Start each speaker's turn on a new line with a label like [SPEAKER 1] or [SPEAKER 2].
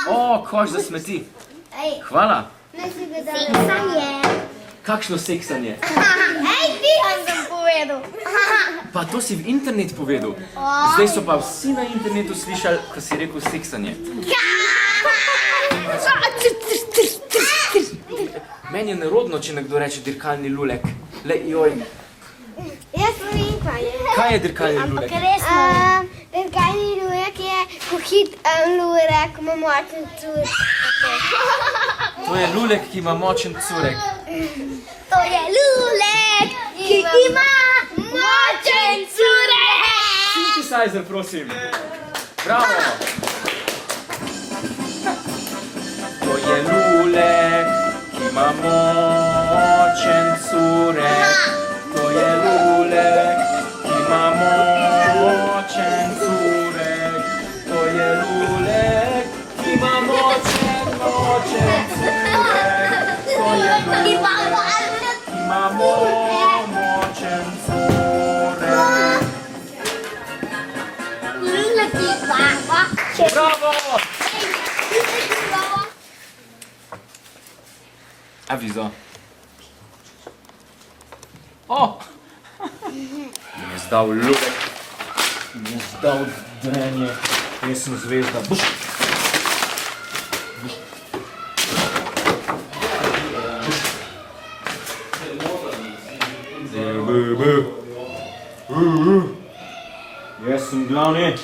[SPEAKER 1] O, koš za smeti. Hvala.
[SPEAKER 2] Seksanje.
[SPEAKER 1] Kakšno seksanje?
[SPEAKER 2] Ej, ti sem povedal.
[SPEAKER 1] Pa to si v internet povedal. Zdaj so pa vsi na internetu slišali, ko si rekel seksanje. Meni je nerodno, če nekdo reče dirkalni lulek. Le, joj.
[SPEAKER 2] Jaz vem, kaj je.
[SPEAKER 1] Kaj je dirkalni lulek?
[SPEAKER 2] Dirkalni lulek je pohit lulek, ima močen curek.
[SPEAKER 1] To je lulek, ki ima močen curek.
[SPEAKER 2] To je lulek, ki ima močen curek.
[SPEAKER 1] Synthesizer, prosim. Bravo. To je lulek, ki ima močen curek. To je lulek, ki ima močen curek. To je lulek, ki ima močen curek. To je lulek, ki ima močen curek. Bravo! Avizo. O! Mi je zdal lulek. Mi je zdal drenje. Jaz sem zvezda. Buš! Buš! Jaz sem glavni.